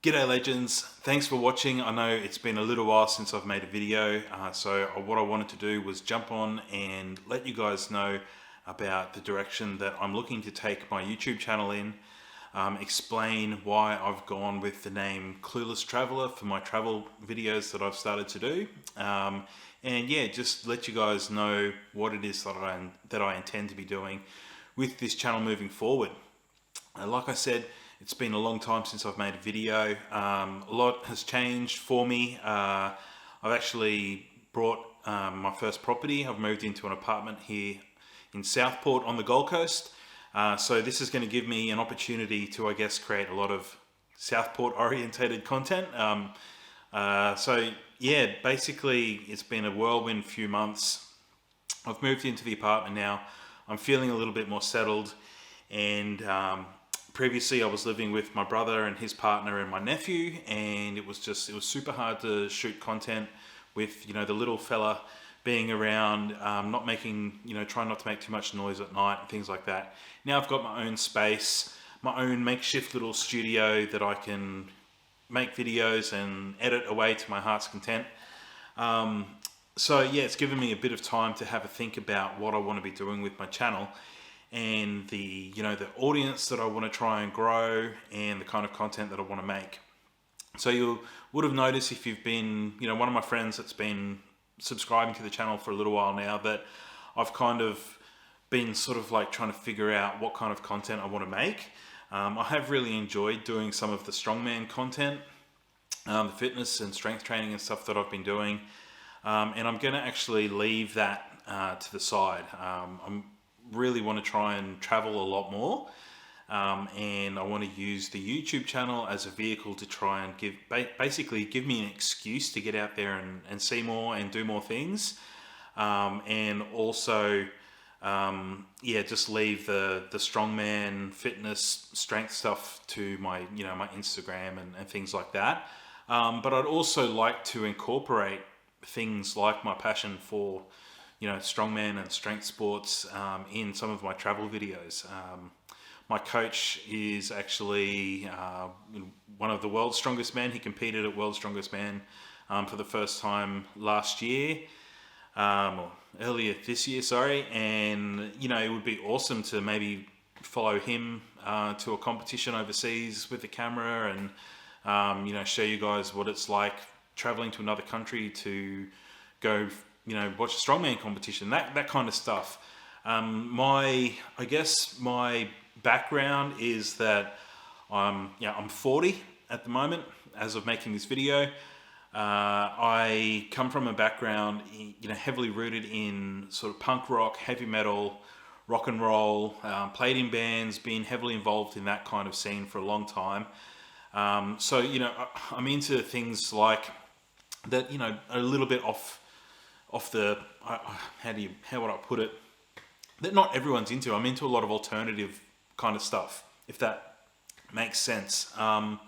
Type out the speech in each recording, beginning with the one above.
G'day legends, thanks for watching. I know it's been a little while since I've made a video, so what I wanted to do was jump on and let you guys know about the direction that I'm looking to take my YouTube channel in, explain why I've gone with the name Clueless Traveller for my travel videos that I've started to do, and yeah, just let you guys know what it is that I intend to be doing with this channel moving forward. Like I said, it's been a long time since I've made a video. A lot has changed for me. I've actually bought my first property. I've moved into an apartment here in Southport on the Gold Coast. So this is going to give me an opportunity to, I guess, create a lot of Southport orientated content. So yeah, basically it's been a whirlwind few months. I've moved into the apartment now. I'm feeling a little bit more settled, and previously I was living with my brother and his partner and my nephew, and it was super hard to shoot content with the little fella being around, not making trying not to make too much noise at night and things like that. Now I've got my own space, my own makeshift little studio that I can make videos and edit away to my heart's content. So yeah, it's given me a bit of time to have a think about what I want to be doing with my channel, and the audience that I want to try and grow, and the kind of content that I want to make. So you would have noticed, if you've been one of my friends that's been subscribing to the channel for a little while now, that I've kind of been sort of like trying to figure out what kind of content I want to make. I have really enjoyed doing some of the strongman content, the fitness and strength training and stuff that I've been doing. And I'm going to actually leave that to the side. I really want to try and travel a lot more, and I want to use the YouTube channel as a vehicle to try and basically give me an excuse to get out there and see more and do more things, and also yeah, just leave the strongman fitness strength stuff to my my Instagram and things like that. But I'd also like to incorporate things like my passion for strongman and strength sports in some of my travel videos. My coach is actually one of the world's strongest men. He competed at World's Strongest Man for the first time last year, or earlier this year, sorry. And it would be awesome to maybe follow him to a competition overseas with the camera, and show you guys what it's like traveling to another country to go watch a strongman competition, that kind of stuff. I guess my background is that I'm 40 at the moment as of making this video. I come from a background heavily rooted in sort of punk rock, heavy metal, rock and roll, played in bands, been heavily involved in that kind of scene for a long time. So I'm into things like that, a little bit off the how would I put it, that not everyone's into. I'm into a lot of alternative kind of stuff, if that makes sense. I'm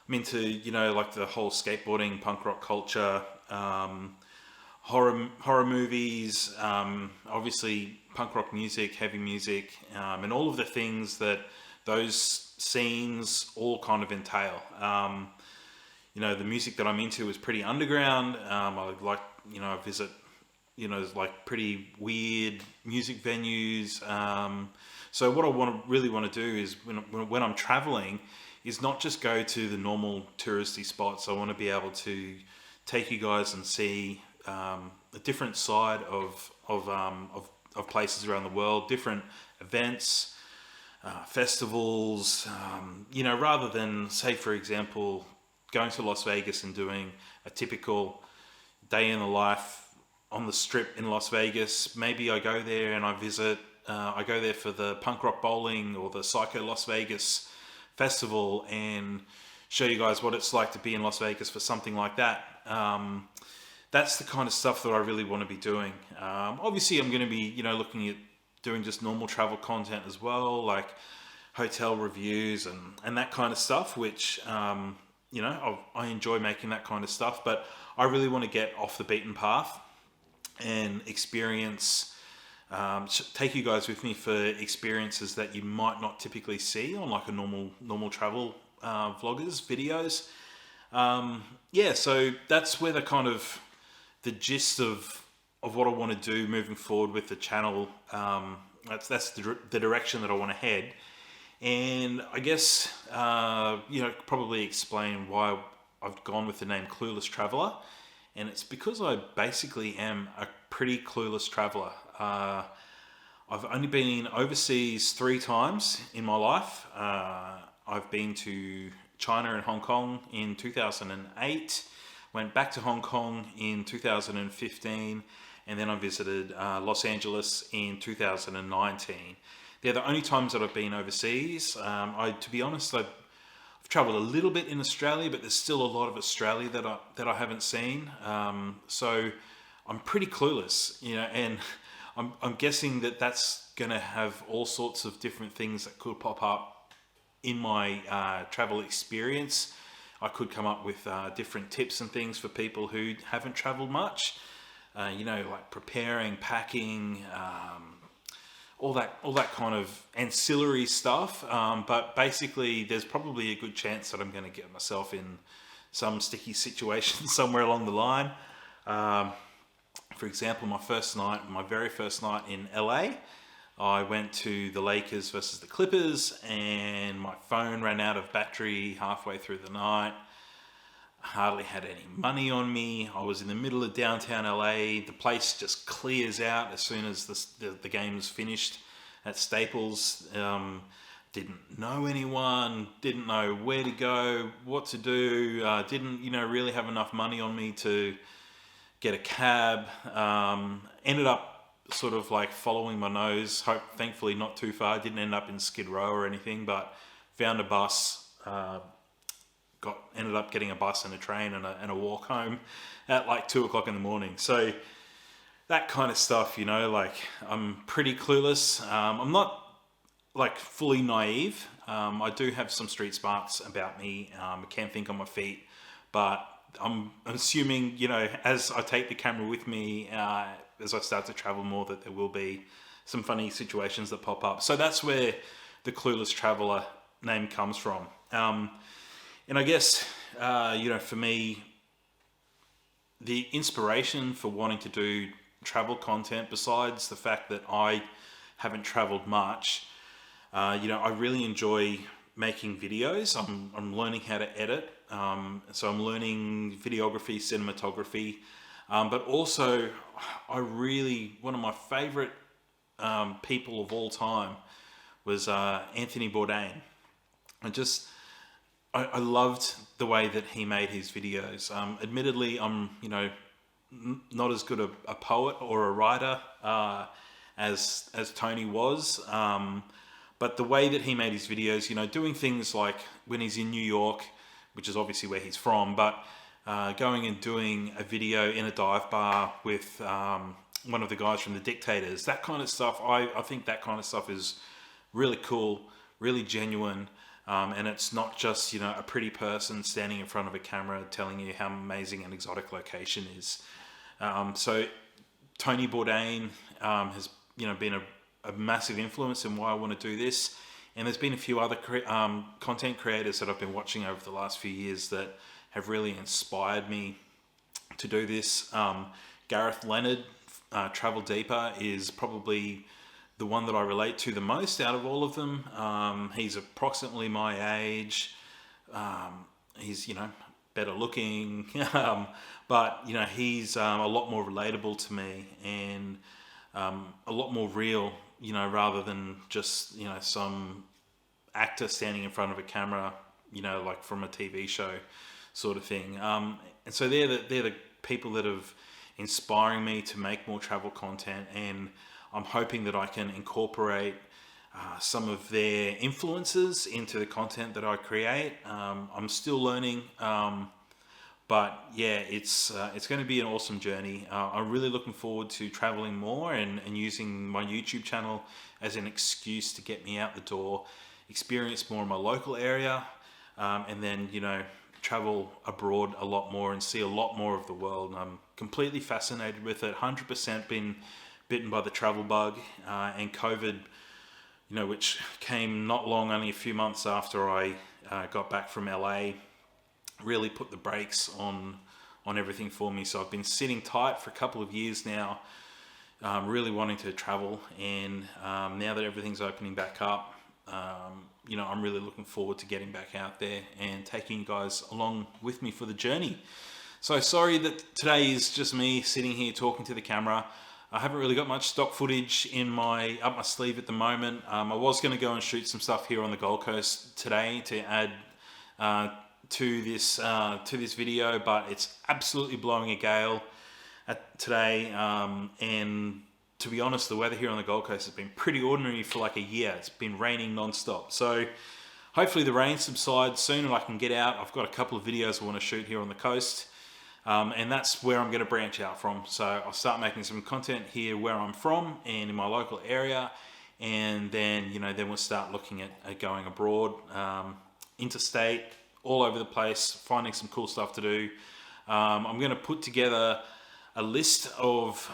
into like the whole skateboarding, punk rock culture, horror movies, obviously punk rock music, heavy music, and all of the things that those scenes all kind of entail. The music that I'm into is pretty underground. I like, I visit, like pretty weird music venues. So what I really want to do is when I'm traveling, is not just go to the normal touristy spots. I want to be able to take you guys and see a different side of places around the world, different events, festivals. Rather than, say, for example, going to Las Vegas and doing a typical day in the life on the strip in Las Vegas. Maybe I go there and I go there for the punk rock bowling or the Psycho Las Vegas festival, and show you guys what it's like to be in Las Vegas for something like that. That's the kind of stuff that I really want to be doing. Obviously I'm going to be looking at doing just normal travel content as well, like hotel reviews and that kind of stuff, which I enjoy making that kind of stuff, but I really want to get off the beaten path and experience, take you guys with me for experiences that you might not typically see on like a normal travel vloggers videos. Yeah, so that's where the gist of what I want to do moving forward with the channel. That's the direction that I want to head. And I guess, probably explain why I've gone with the name Clueless Traveller. And it's because I basically am a pretty clueless traveller. I've only been overseas 3 times in my life. I've been to China and Hong Kong in 2008, went back to Hong Kong in 2015, and then I visited Los Angeles in 2019. They're the only times that I've been overseas. To be honest, I've traveled a little bit in Australia, but there's still a lot of Australia that I haven't seen. So I'm pretty clueless, and I'm guessing that's going to have all sorts of different things that could pop up in my travel experience. I could come up with different tips and things for people who haven't traveled much, like preparing, packing, all that kind of ancillary stuff. But basically, there's probably a good chance that I'm going to get myself in some sticky situation somewhere along the line. For example, my very first night in LA, I went to the Lakers versus the Clippers, and my phone ran out of battery halfway through the night. I hardly had any money on me. I was in the middle of downtown LA. The place just clears out as soon as the game's finished at Staples. Didn't know anyone, didn't know where to go, what to do, didn't really have enough money on me to get a cab. Ended up sort of like following my nose, thankfully not too far, didn't end up in Skid Row or anything, but found a bus, ended up getting a bus and a train and a walk home at like 2 o'clock in the morning. So that kind of stuff, like I'm pretty clueless. I'm not like fully naive. I do have some street smarts about me. I can think on my feet, but I'm assuming, as I take the camera with me, as I start to travel more, that there will be some funny situations that pop up. So that's where the Clueless Traveller name comes from. And I guess, for me, the inspiration for wanting to do travel content, besides the fact that I haven't traveled much, I really enjoy making videos. I'm learning how to edit. So I'm learning videography, cinematography, but also one of my favorite people of all time was Anthony Bourdain. I loved the way that he made his videos. Admittedly, I'm not as good a poet or a writer as Tony was, but the way that he made his videos, doing things like when he's in New York, which is obviously where he's from, but going and doing a video in a dive bar with one of the guys from The Dictators, that kind of stuff, I think that kind of stuff is really cool, really genuine, and it's not just, a pretty person standing in front of a camera telling you how amazing an exotic location is. So Tony Bourdain has, been a massive influence in why I want to do this. And there's been a few other content creators that I've been watching over the last few years that have really inspired me to do this. Gareth Leonard, Travel Deeper, is probably the one that I relate to the most out of all of them. He's approximately my age. He's, better looking, but, he's a lot more relatable to me and a lot more real, rather than just, some actor standing in front of a camera, like from a TV show sort of thing. And so they're the people that have inspiring me to make more travel content, and I'm hoping that I can incorporate some of their influences into the content that I create. I'm still learning, but yeah, it's going to be an awesome journey. I'm really looking forward to traveling more and using my YouTube channel as an excuse to get me out the door, experience more in my local area, and then, travel abroad a lot more and see a lot more of the world. And I'm completely fascinated with it, 100% been bitten by the travel bug, and COVID, which came not long, only a few months after I got back from LA really put the brakes on everything for me. So I've been sitting tight for a couple of years now, really wanting to travel, and now that everything's opening back up, I'm really looking forward to getting back out there and taking you guys along with me for the journey. So sorry that today is just me sitting here talking to the camera. I haven't really got much stock footage up my sleeve at the moment. I was going to go and shoot some stuff here on the Gold Coast today to add to this video, but it's absolutely blowing a gale today, and to be honest, the weather here on the Gold Coast has been pretty ordinary for like a year. It's been raining non-stop. So hopefully the rain subsides soon and I can get out. I've got a couple of videos I want to shoot here on the coast, and that's where I'm going to branch out from. So I'll start making some content here where I'm from and in my local area, and then then we'll start looking at going abroad, interstate, all over the place, finding some cool stuff to do. I'm going to put together a list of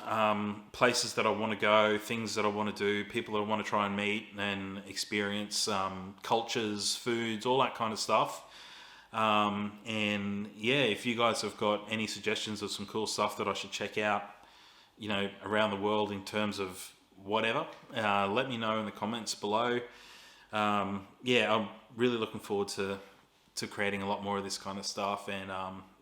places that I want to go, things that I want to do, people that I want to try and meet and experience, cultures, foods, all that kind of stuff. And yeah, if you guys have got any suggestions of some cool stuff that I should check out, around the world in terms of whatever, let me know in the comments below. Yeah, I'm really looking forward to creating a lot more of this kind of stuff and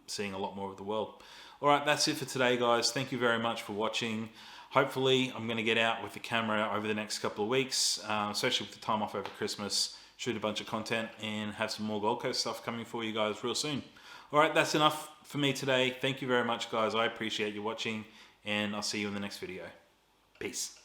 seeing a lot more of the world. All right, that's it for today, guys. Thank you very much for watching. Hopefully, I'm going to get out with the camera over the next couple of weeks, especially with the time off over Christmas, shoot a bunch of content and have some more Gold Coast stuff coming for you guys real soon. All right, that's enough for me today. Thank you very much, guys. I appreciate you watching, and I'll see you in the next video. Peace.